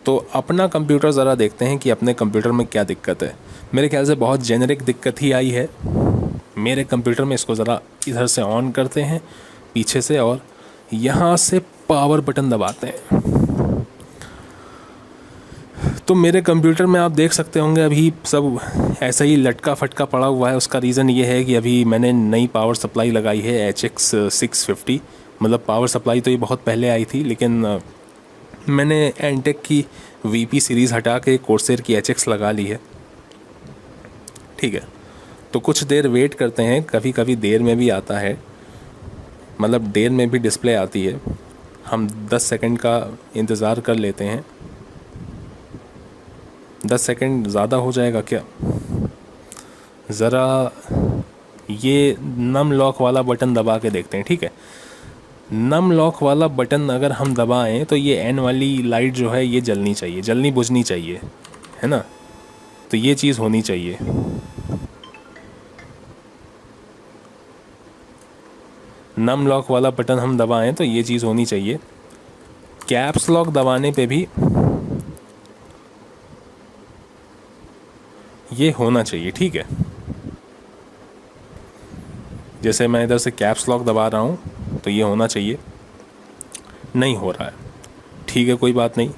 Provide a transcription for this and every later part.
तो अपना कंप्यूटर ज़रा देखते हैं कि अपने कंप्यूटर में क्या दिक्कत है। मेरे ख्याल से बहुत जेनरिक दिक्कत ही आई है मेरे कंप्यूटर में। इसको ज़रा इधर से ऑन करते हैं पीछे से और यहाँ से पावर बटन दबाते हैं। तो मेरे कंप्यूटर में आप देख सकते होंगे अभी सब ऐसा ही लटका फटका पड़ा हुआ है। उसका रीज़न ये है कि अभी मैंने नई पावर सप्लाई लगाई है HX 650। मतलब पावर सप्लाई तो ये बहुत पहले आई थी, लेकिन मैंने एंटेक की VP सीरीज़ हटा के कोर्सेर की HX लगा ली है। ठीक है, तो कुछ देर वेट करते हैं। कभी कभी देर में भी आता है, मतलब देर में भी डिस्प्ले आती है। हम 10 सेकंड का इंतज़ार कर लेते हैं। 10 सेकंड ज़्यादा हो जाएगा क्या? ज़रा ये नम लॉक वाला बटन दबा के देखते हैं। ठीक है, नम लॉक वाला बटन अगर हम दबाएं तो ये N वाली लाइट जो है ये जलनी चाहिए, जलनी बुझनी चाहिए, है ना। तो ये चीज़ होनी चाहिए। नम लॉक वाला बटन हम दबाएं तो ये चीज़ होनी चाहिए। कैप्स लॉक दबाने पे भी ये होना चाहिए। ठीक है, जैसे मैं इधर से कैप्स लॉक दबा रहा हूँ तो ये होना चाहिए, नहीं हो रहा है। ठीक है, कोई बात नहीं,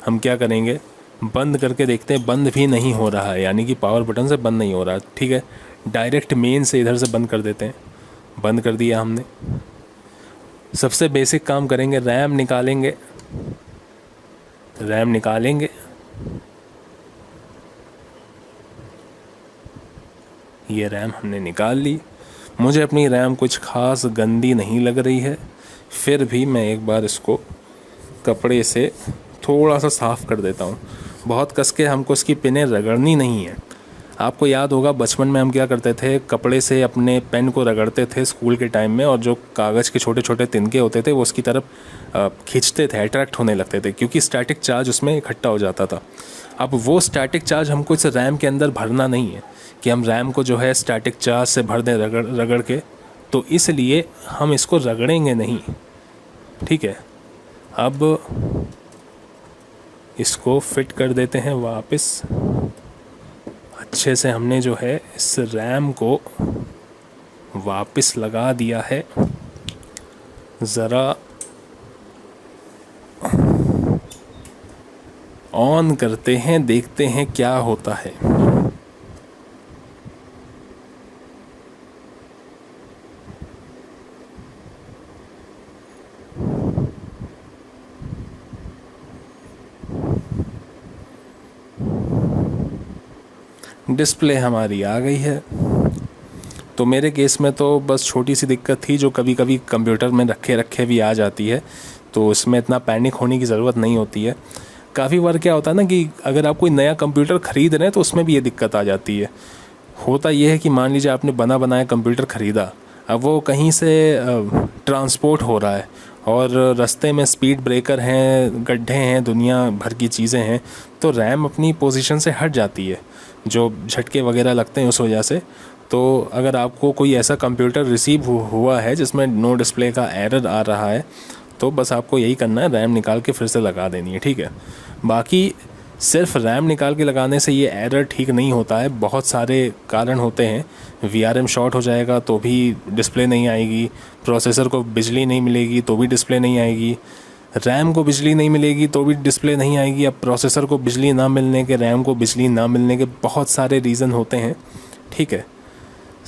हम क्या करेंगे, बंद करके देखते हैं। बंद भी नहीं हो रहा है, यानी कि पावर बटन से बंद नहीं हो रहा है। ठीक है, डायरेक्ट मेन से इधर से बंद कर देते हैं। बंद कर दिया हमने। सबसे बेसिक काम करेंगे, रैम निकालेंगे। रैम निकालेंगे, ये रैम हमने निकाल ली। मुझे अपनी रैम कुछ खास गंदी नहीं लग रही है, फिर भी मैं एक बार इसको कपड़े से थोड़ा सा साफ़ कर देता हूँ। बहुत कस के हमको इसकी पिनें रगड़नी नहीं है। आपको याद होगा बचपन में हम क्या करते थे, कपड़े से अपने पेन को रगड़ते थे स्कूल के टाइम में, और जो कागज़ के छोटे छोटे तिनके होते थे वो उसकी तरफ खींचते थे, अट्रैक्ट होने लगते थे, क्योंकि स्टैटिक चार्ज उसमें इकट्ठा हो जाता था। अब वो स्टैटिक चार्ज हमको इस रैम के अंदर भरना नहीं है कि हम रैम को जो है स्टैटिक चार्ज से भर दें रगड़ के, तो इसलिए हम इसको रगड़ेंगे नहीं। ठीक है, अब इसको फिट कर देते हैं वापस। अच्छे से हमने जो है इस रैम को वापस लगा दिया है। ज़रा ऑन करते हैं, देखते हैं क्या होता है। डिस्प्ले हमारी आ गई है। तो मेरे केस में तो बस छोटी सी दिक्कत थी जो कभी कभी कंप्यूटर में रखे रखे भी आ जाती है, तो इसमें इतना पैनिक होने की ज़रूरत नहीं होती है। काफ़ी बार क्या होता है ना कि अगर आप कोई नया कंप्यूटर ख़रीद रहे हैं तो उसमें भी ये दिक्कत आ जाती है। होता ये है कि मान लीजिए आपने बना बनाया कंप्यूटर ख़रीदा, अब वो कहीं से ट्रांसपोर्ट हो रहा है और रास्ते में स्पीड ब्रेकर हैं, गड्ढे हैं, दुनिया भर की चीज़ें हैं, तो रैम अपनी पोजीशन से हट जाती है, जो झटके वगैरह लगते हैं उस वजह से। तो अगर आपको कोई ऐसा कंप्यूटर रिसीव हुआ है जिसमें नो डिस्प्ले का एरर आ रहा है, तो बस आपको यही करना है, रैम निकाल के फिर से लगा देनी है। ठीक है, बाकी सिर्फ रैम निकाल के लगाने से ये एरर ठीक नहीं होता है। बहुत सारे कारण होते हैं। VRM शॉर्ट हो जाएगा तो भी डिस्प्ले नहीं आएगी, प्रोसेसर को बिजली नहीं मिलेगी तो भी डिस्प्ले नहीं आएगी, रैम को बिजली नहीं मिलेगी तो भी डिस्प्ले नहीं आएगी। अब प्रोसेसर को बिजली ना मिलने के, रैम को बिजली ना मिलने के बहुत सारे रीज़न होते हैं। ठीक है,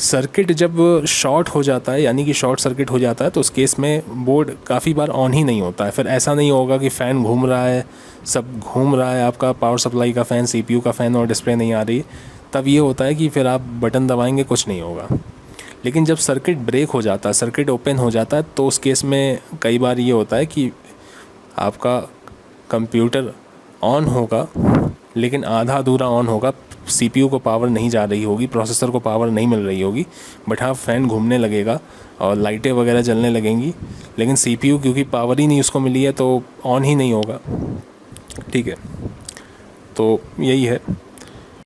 सर्किट जब शॉर्ट हो जाता है, यानी कि शॉर्ट सर्किट हो जाता है, तो उस केस में बोर्ड काफ़ी बार ऑन ही नहीं होता है। फिर ऐसा नहीं होगा कि फ़ैन घूम रहा है, सब घूम रहा है, आपका पावर सप्लाई का फ़ैन, CPU का फ़ैन, और डिस्प्ले नहीं आ रही। तब ये होता है कि फिर आप बटन दबाएंगे, कुछ नहीं होगा। लेकिन जब सर्किट ब्रेक हो जाता है, सर्किट ओपन हो जाता है, तो उस केस में कई बार ये होता है कि आपका कंप्यूटर ऑन होगा लेकिन आधा अधूरा ऑन होगा। CPU को पावर नहीं जा रही होगी, प्रोसेसर को पावर नहीं मिल रही होगी, बट हाँ फ़ैन घूमने लगेगा और लाइटें वगैरह जलने लगेंगी, लेकिन CPU क्योंकि पावर ही नहीं उसको मिली है तो ऑन ही नहीं होगा। ठीक है, तो यही है।